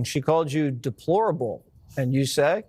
and she called you deplorable. And you say?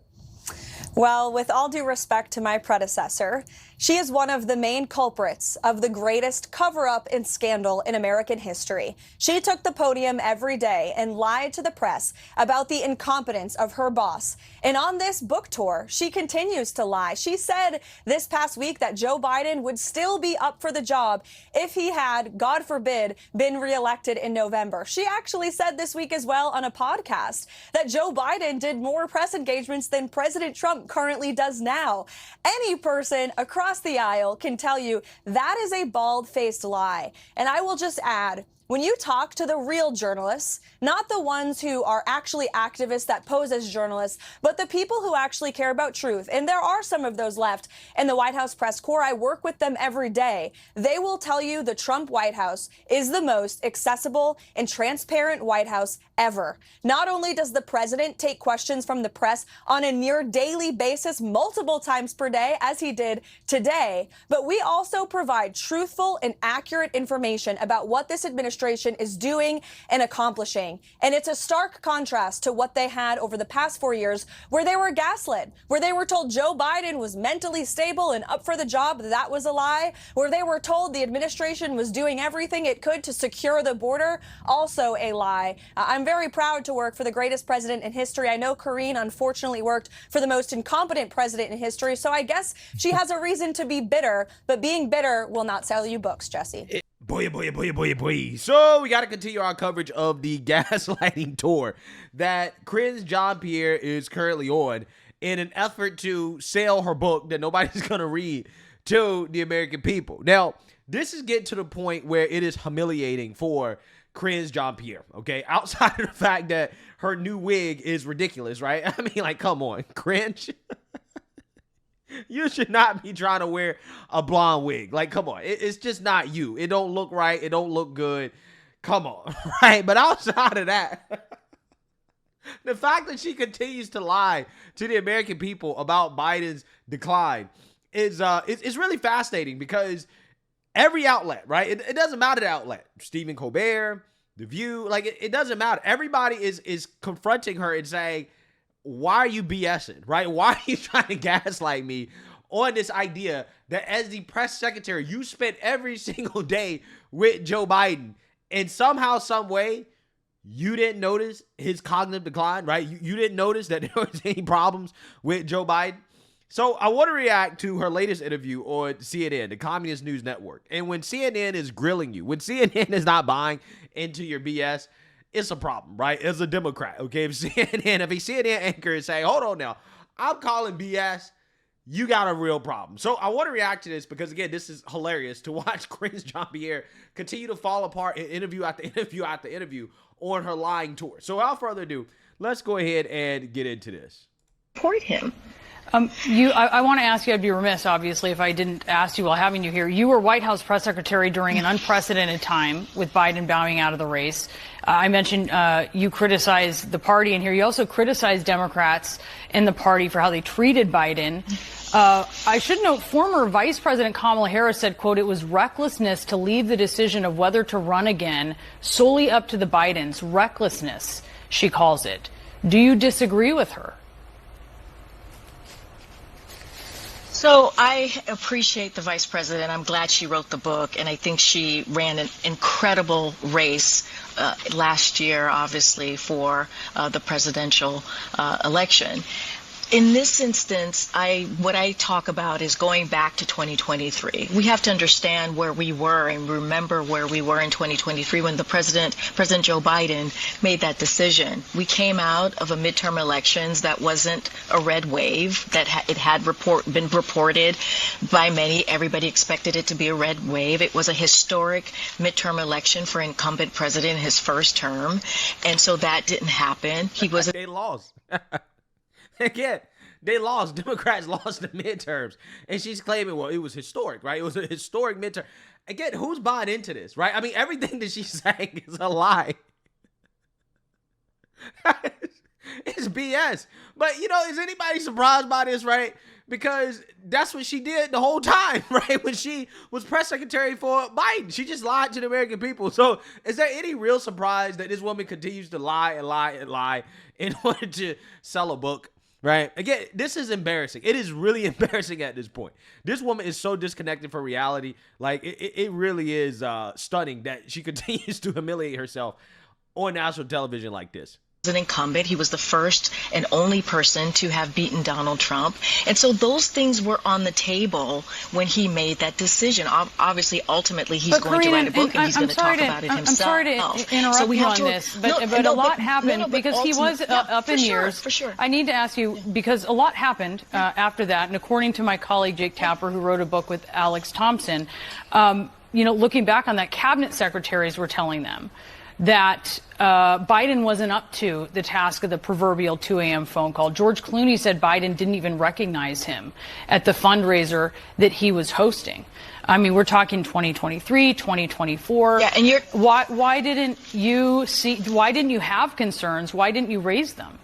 Well, with all due respect to my predecessor, she is one of the main culprits of the greatest cover-up and scandal in American history. She took the podium every day and lied to the press about the incompetence of her boss. And on this book tour, she continues to lie. She said this past week that Joe Biden would still be up for the job if he had, God forbid, been reelected in November. She actually said this week as well on a podcast that Joe Biden did more press engagements than President Trump currently does now. Any person across the aisle can tell you that is a bald-faced lie. And I will just add, when you talk to the real journalists, not the ones who are actually activists that pose as journalists, but the people who actually care about truth, and there are some of those left in the White House press corps, I work with them every day, they will tell you the Trump White House is the most accessible and transparent White House ever. Not only does the president take questions from the press on a near daily basis, multiple times per day, as he did today, but we also provide truthful and accurate information about what this administration is doing and accomplishing. And it's a stark contrast to what they had over the past 4 years, where they were gaslit, where they were told Joe Biden was mentally stable and up for the job. That was a lie. Where they were told the administration was doing everything it could to secure the border. Also a lie. I'm very proud to work for the greatest president in history. I know Karine unfortunately worked for the most incompetent president in history, so I guess she has a reason to be bitter, but being bitter will not sell you books, Jesse. Boy. So we got to continue our coverage of the gaslighting tour that Karine Jean-Pierre is currently on in an effort to sell her book that nobody's going to read to the American people. Now, this is getting to the point where it is humiliating for Karine Jean-Pierre, okay? Outside of the fact that her new wig is ridiculous, right? I mean, like, come on, cringe. You should not be trying to wear a blonde wig. Like, come on. It's just not you. It don't look right. It don't look good. Come on, right? But outside of that, the fact that she continues to lie to the American people about Biden's decline is it's really fascinating because every outlet, right? It doesn't matter the outlet. Stephen Colbert, The View, like it doesn't matter. Everybody is confronting her and saying, why are you BSing, right? Why are you trying to gaslight me on this idea that as the press secretary, you spent every single day with Joe Biden and somehow, some way, you didn't notice his cognitive decline, right? You didn't notice that there was any problems with Joe Biden. So I want to react to her latest interview on CNN, the Communist News Network. And when CNN is grilling you, when CNN is not buying into your BS, it's a problem, right? As a Democrat, okay? If a CNN anchor is saying, hold on now, I'm calling BS, you got a real problem. So I want to react to this because, again, this is hilarious to watch Karine Jean-Pierre continue to fall apart in interview after interview after interview on her lying tour. So without further ado, let's go ahead and get into this. Support him. I want to ask you, I'd be remiss, obviously, if I didn't ask you while having you here. You were White House press secretary during an unprecedented time with Biden bowing out of the race. I mentioned you criticized the party in here. You also criticized Democrats in the party for how they treated Biden. I should note former Vice President Kamala Harris said, quote, it was recklessness to leave the decision of whether to run again solely up to the Bidens. Recklessness, she calls it. Do you disagree with her? So I appreciate the vice president. I'm glad she wrote the book, and I think she ran an incredible race last year, obviously, for the presidential election. In this instance, what I talk about is going back to 2023. We have to understand where we were and remember where we were in 2023 when President Joe Biden made that decision. We came out of a midterm elections that wasn't a red wave, that it had been reported by many. Everybody expected it to be a red wave. It was a historic midterm election for incumbent president in his first term, and so that didn't happen. They lost. Again, they lost. Democrats lost the midterms. And she's claiming, well, it was historic, right? It was a historic midterm. Again, who's buying into this, right? I mean, everything that she's saying is a lie. It's BS. But, is anybody surprised by this, right? because that's what she did the whole time, right? When she was press secretary for Biden, she just lied to the American people. So is there any real surprise that this woman continues to lie and lie and lie in order to sell a book? Right? Again, this is embarrassing. It is really embarrassing at this point. This woman is so disconnected from reality. Like, it really is stunning that she continues to humiliate herself on national television like this. An incumbent. He was the first and only person to have beaten Donald Trump. And so those things were on the table when he made that decision. Obviously, ultimately, he's going to write a book and he's going to talk about it himself. I'm sorry to interrupt you on this, but a lot happened because he was up in years. For sure. I need to ask you, because a lot happened after that. And according to my colleague, Jake Tapper, who wrote a book with Alex Thompson, looking back on that, cabinet secretaries were telling them that Biden wasn't up to the task of the proverbial 2 a.m. phone call. George Clooney said Biden didn't even recognize him at the fundraiser that he was hosting. I mean, we're talking 2023, 2024. Yeah, and why didn't you have concerns? Why didn't you raise them?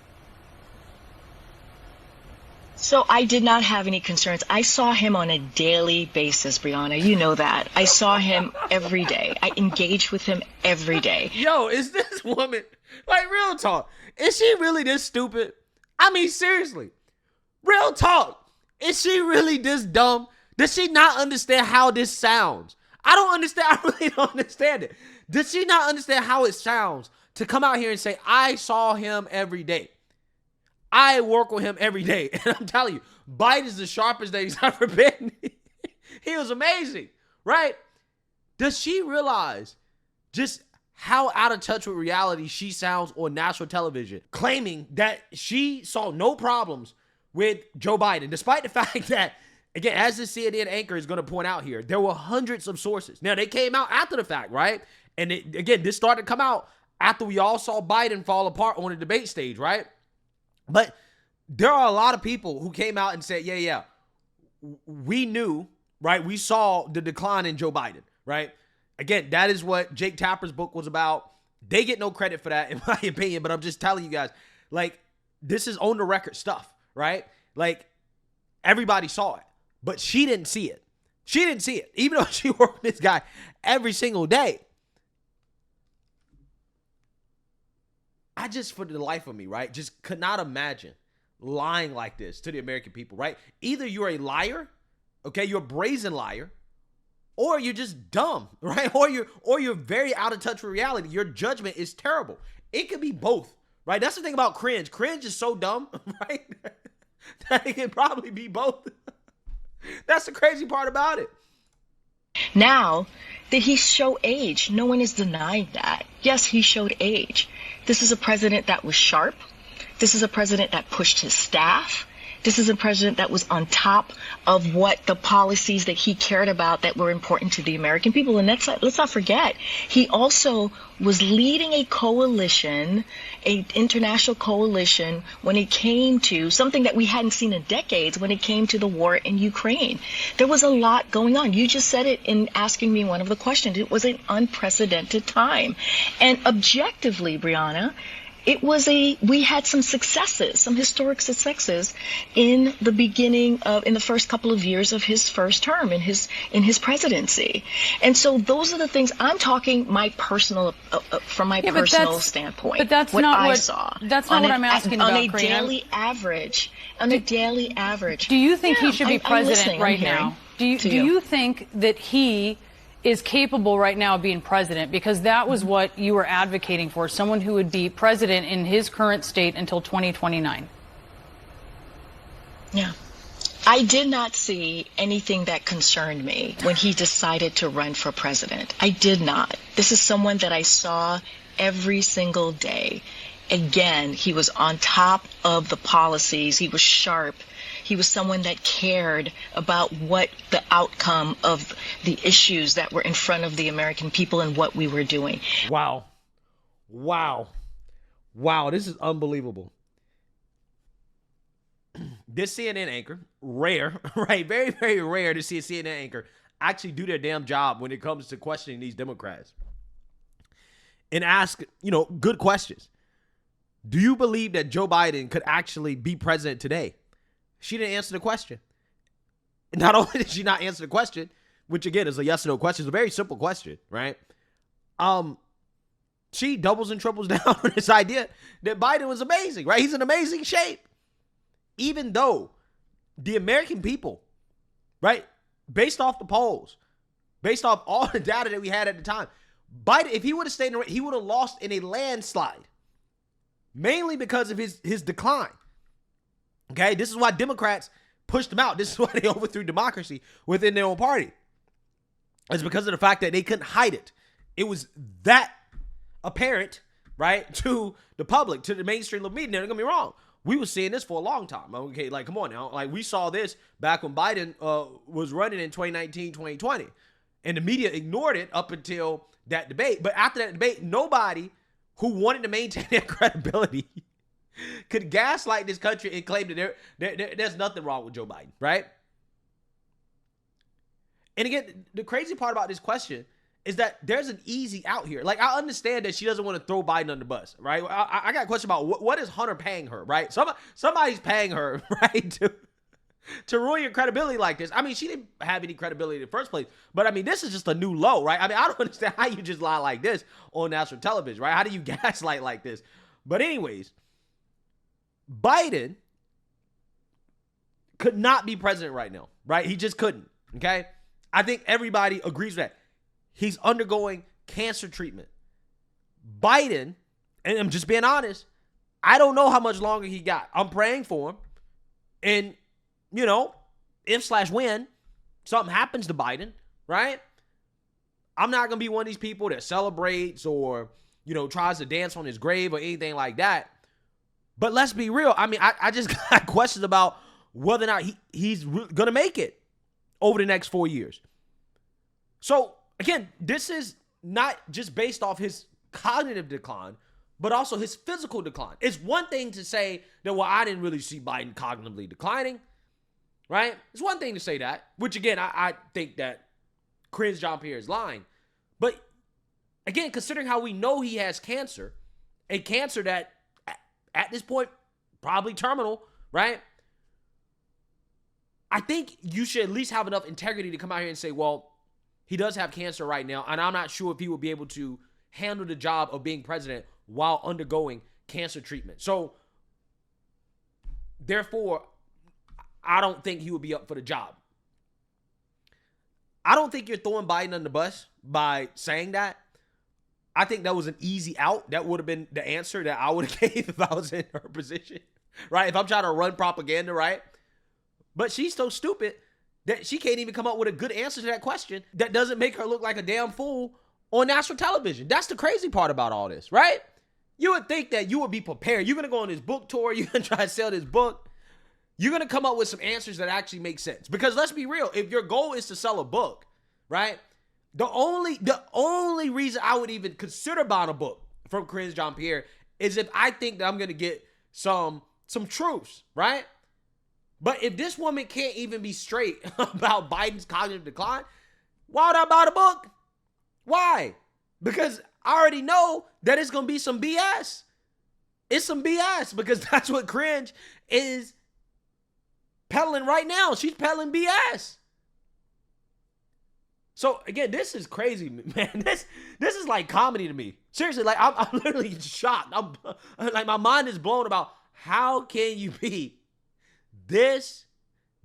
So I did not have any concerns. I saw him on a daily basis, Brianna. You know that. I saw him every day. I engaged with him every day. Yo, is this woman, like, real talk, is she really this stupid? I mean, seriously, real talk. Is she really this dumb? Does she not understand how this sounds? I don't understand. I really don't understand it. Does she not understand how it sounds to come out here and say, I saw him every day? I work with him every day. And I'm telling you, Biden's the sharpest that he's ever been. He was amazing, right? Does she realize just how out of touch with reality she sounds on national television, claiming that she saw no problems with Joe Biden, despite the fact that, again, as the CNN anchor is going to point out here, there were hundreds of sources. Now, they came out after the fact, right? And again, this started to come out after we all saw Biden fall apart on the debate stage, right? But there are a lot of people who came out and said, yeah, we knew, right? We saw the decline in Joe Biden, right? Again, that is what Jake Tapper's book was about. They get no credit for that, in my opinion, but I'm just telling you guys, like, this is on the record stuff, right? Like, everybody saw it, but she didn't see it. She didn't see it, even though she worked with this guy every single day. I just, for the life of me, right, just could not imagine lying like this to the American people, right? Either you're a liar, okay, you're a brazen liar, or you're just dumb, right? Or you're very out of touch with reality. Your judgment is terrible. It could be both, right? That's the thing about cringe. Cringe is so dumb, right, that it can probably be both. That's the crazy part about it. Now, did he show age? No one is denying that. Yes, he showed age. This is a president that was sharp. This is a president that pushed his staff. This is a president that was on top of what the policies that he cared about that were important to the American people. And let's not forget, he also was leading a coalition, an international coalition, when it came to something that we hadn't seen in decades, when it came to the war in Ukraine. There was a lot going on. You just said it in asking me one of the questions. It was an unprecedented time. And objectively, Brianna, we had some successes, some historic successes in the beginning of, in the first couple of years of his first term in his presidency. And so those are the things I'm talking my personal, from my personal standpoint. But that's not I what saw. That's not what I'm asking about, on a Karine. daily average. On a daily average. Do you think he should be I'm president listening, right I'm now? Do hearing you think that he is capable right now of being president? Because that was what you were advocating for, someone who would be president in his current state until 2029. Yeah. I did not see anything that concerned me when he decided to run for president. I did not. This is someone that I saw every single day. Again, he was on top of the policies. He was sharp. He was someone that cared about what the outcome of the issues that were in front of the American people and what we were doing. Wow. This is unbelievable. This CNN anchor, rare, right? Very, very rare to see a CNN anchor actually do their damn job when it comes to questioning these Democrats and ask, good questions. Do you believe that Joe Biden could actually be president today? She didn't answer the question. Not only did she not answer the question, which again is a yes or no question, it's a very simple question, right? She doubles and triples down on this idea that Biden was amazing, right? He's in amazing shape. Even though the American people, right, based off the polls, based off all the data that we had at the time, Biden, if he would have stayed in the race, he would have lost in a landslide, mainly because of his decline. Okay, this is why Democrats pushed him out. This is why they overthrew democracy within their own party. It's because of the fact that they couldn't hide it. It was that apparent, right, to the public, to the mainstream media. Now, don't get me wrong. We were seeing this for a long time. Okay, like, come on now. Like, we saw this back when Biden was running in 2019, 2020. And the media ignored it up until that debate. But after that debate, nobody who wanted to maintain their credibility could gaslight this country and claim that there's nothing wrong with Joe Biden, right? And again, the crazy part about this question is that there's an easy out here. Like, I understand that she doesn't want to throw Biden under the bus, right? I got a question about what is Hunter paying her, right? Somebody's paying her, right, to ruin your credibility like this. I mean, she didn't have any credibility in the first place, but I mean, this is just a new low, right? I mean, I don't understand how you just lie like this on national television, right? How do you gaslight like this? But anyways, Biden could not be president right now, right? He just couldn't, okay? I think everybody agrees with that. He's undergoing cancer treatment. Biden, and I'm just being honest, I don't know how much longer he got. I'm praying for him. And, you know, if/when something happens to Biden, right? I'm not going to be one of these people that celebrates or, you know, tries to dance on his grave or anything like that. But let's be real. I mean, I just got questions about whether or not he's going to make it over the next 4 years. So, again, this is not just based off his cognitive decline, but also his physical decline. It's one thing to say that, well, I didn't really see Biden cognitively declining, right? It's one thing to say that, which, again, I think that Karine Jean-Pierre is lying. But, again, considering how we know he has cancer, a cancer that, at this point, probably terminal, right? I think you should at least have enough integrity to come out here and say, well, he does have cancer right now, and I'm not sure if he will be able to handle the job of being president while undergoing cancer treatment. So, therefore, I don't think he would be up for the job. I don't think you're throwing Biden under the bus by saying that. I think that was an easy out. That would have been the answer that I would have gave if I was in her position, right? If I'm trying to run propaganda, right? But she's so stupid that she can't even come up with a good answer to that question that doesn't make her look like a damn fool on national television. That's the crazy part about all this, right? You would think that you would be prepared. You're going to go on this book tour. You're going to try to sell this book. You're going to come up with some answers that actually make sense. Because let's be real. If your goal is to sell a book, right? The only reason I would even consider buying a book from Karine Jean-Pierre is if I think that I'm going to get some truths, right? But if this woman can't even be straight about Biden's cognitive decline, why would I buy the book? Why? Because I already know that it's going to be some BS. It's some BS because that's what Cringe is peddling right now. She's peddling BS. So, again, this is crazy, man. This is like comedy to me. Seriously, like, I'm literally shocked. Like, my mind is blown about how can you be this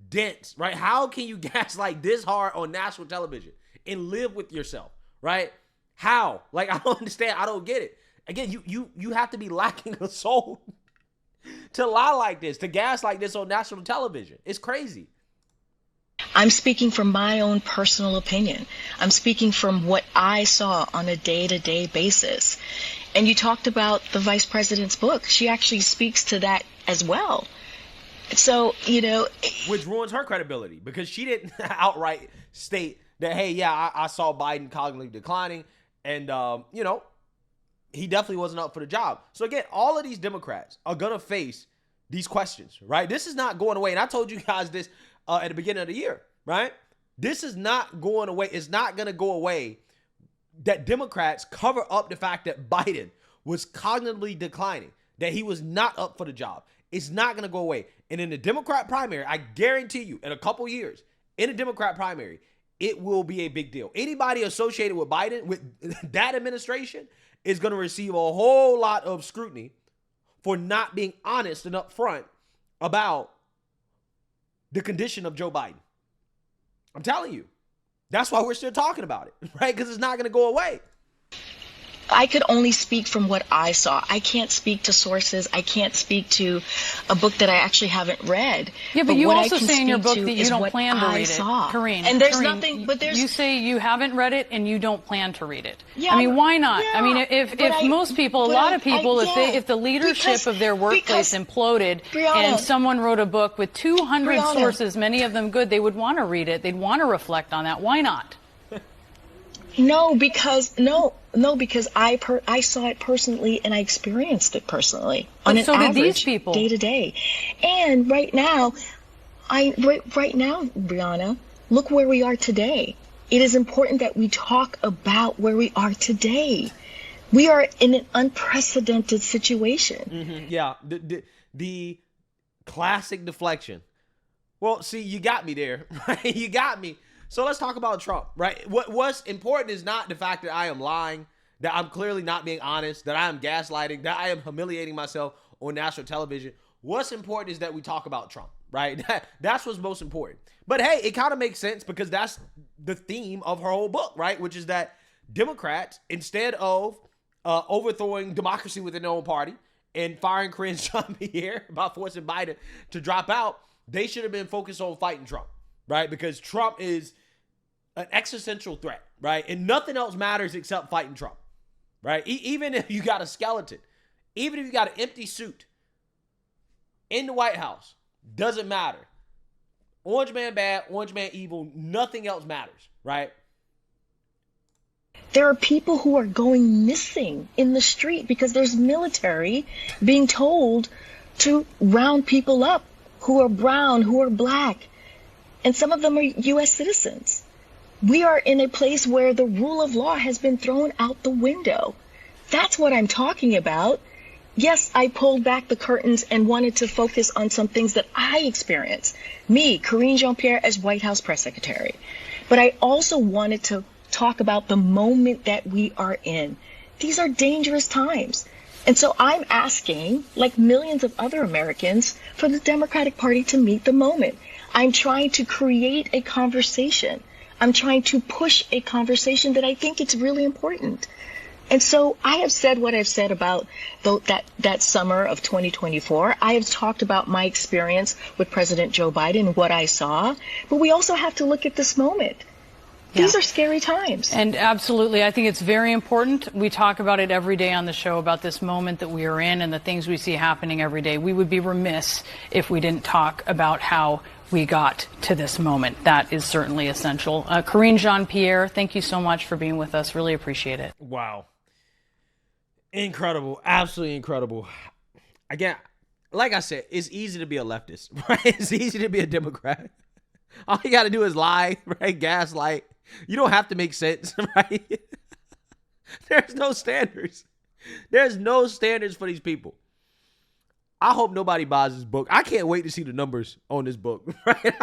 dense, right? How can you gaslight this hard on national television and live with yourself, right? How? Like, I don't understand. I don't get it. Again, you have to be lacking a soul to lie like this, to gaslight this on national television. It's crazy. I'm speaking from my own personal opinion. I'm speaking from what I saw on a day-to-day basis. And you talked about the vice president's book. She actually speaks to that as well. So, you know. Which ruins her credibility because she didn't outright state that, hey, yeah, I saw Biden cognitively declining and, you know, he definitely wasn't up for the job. So, again, all of these Democrats are going to face these questions, right? This is not going away. And I told you guys this at the beginning of the year, right? This is not going away. It's not going to go away that Democrats cover up the fact that Biden was cognitively declining, that he was not up for the job. It's not going to go away. And in the Democrat primary, I guarantee you, in a couple years, in a Democrat primary, it will be a big deal. Anybody associated with Biden, with that administration, is going to receive a whole lot of scrutiny for not being honest and upfront about the condition of Joe Biden. I'm telling you. That's why we're still talking about it, right? Because it's not going to go away. I could only speak from what I saw. I can't speak to sources. I can't speak to a book that I actually haven't read. Yeah, but you what also I can say in your speak book to that you is don't what plan to I read saw. it, Karine. And there's Karine, nothing, but there's... You say you haven't read it and you don't plan to read it. Yeah, I mean, why not? yeah, I mean, if most people, a lot of people, if the leadership of their workplace imploded Brianna, and someone wrote a book with 200 Brianna, sources, many of them good, they would want to read it. They'd want to reflect on that. Why not? No, because I saw it personally and I experienced it personally on an so did these average people. Day to day. And right now, Brianna, look where we are today. It is important that we talk about where we are today. We are in an unprecedented situation. Mm-hmm. Yeah, the classic deflection. Well, see, you got me there, right? You got me. So let's talk about Trump, right? What's important is not the fact that I am lying, that I'm clearly not being honest, that I am gaslighting, that I am humiliating myself on national television. What's important is that we talk about Trump, right? That's what's most important. But hey, it kind of makes sense because that's the theme of her whole book, right? Which is that Democrats, instead of overthrowing democracy within their own party and firing Karine Jean-Pierre about forcing Biden to drop out, they should have been focused on fighting Trump, right? Because Trump is an existential threat, right? And nothing else matters except fighting Trump, right? Even if you got a skeleton, even if you got an empty suit in the White House, doesn't matter. Orange man bad, orange man evil, nothing else matters, right? There are people who are going missing in the street because there's military being told to round people up who are brown, who are black, and some of them are U.S. citizens. We are in a place where the rule of law has been thrown out the window. That's what I'm talking about. Yes, I pulled back the curtains and wanted to focus on some things that I experienced. Me, Karine Jean-Pierre, as White House press secretary. But I also wanted to talk about the moment that we are in. These are dangerous times. And so I'm asking, like millions of other Americans, for the Democratic Party to meet the moment. I'm trying to create a conversation. I'm trying to push a conversation that I think it's really important. And so I have said what I've said about that summer of 2024. I have talked about my experience with President Joe Biden, what I saw. But we also have to look at this moment. These are scary times. And absolutely, I think it's very important. We talk about it every day on the show about this moment that we are in and the things we see happening every day. We would be remiss if we didn't talk about how we got to this moment. That is certainly essential. Karine Jean-Pierre, thank you so much for being with us. Really appreciate it. Wow. Incredible. Absolutely incredible. Again, like I said, it's easy to be a leftist, right? It's easy to be a Democrat. All you got to do is lie, right? Gaslight. You don't have to make sense, right? There's no standards. There's no standards for these people. I hope nobody buys this book. I can't wait to see the numbers on this book, right?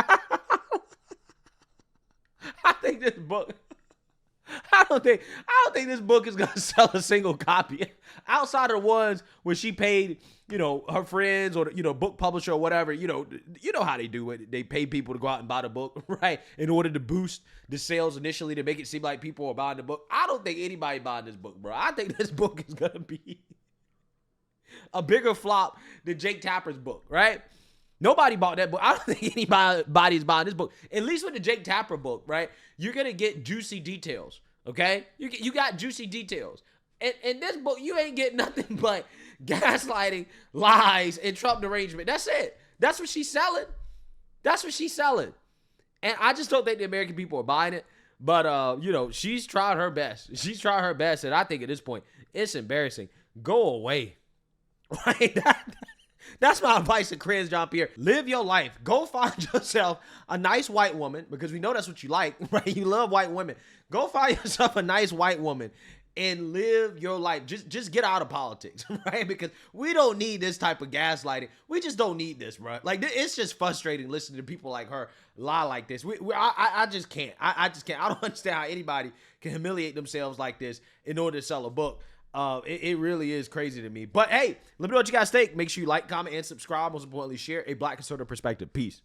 I think this book, I don't think this book is gonna sell a single copy outside of the ones where she paid, her friends or book publisher or whatever. You know how they do it. They pay people to go out and buy the book, right? In order to boost the sales initially to make it seem like people are buying the book. I don't think anybody buying this book, bro. I think this book is gonna be a bigger flop than Jake Tapper's book, right? Nobody bought that book. I don't think anybody's buying this book. At least with the Jake Tapper book, right? You're going to get juicy details, okay? You got juicy details. And this book, you ain't getting nothing but gaslighting, lies, and Trump derangement. That's it. That's what she's selling. That's what she's selling. And I just don't think the American people are buying it. But, she's tried her best. She's tried her best. And I think at this point, it's embarrassing. Go away. Right? That's my advice to Karine Jean-Pierre. Live your life. Go find yourself a nice white woman, because we know that's what you like, right? You love white women. Go find yourself a nice white woman and live your life. Just get out of politics, right? Because we don't need this type of gaslighting. We just don't need this, bro. Like, it's just frustrating listening to people like her lie like this. I just can't. I just can't. I don't understand how anybody can humiliate themselves like this in order to sell a book. It really is crazy to me. But hey, let me know what you guys think. Make sure you like, comment, and subscribe. Most importantly, share a Black conservative perspective. Peace.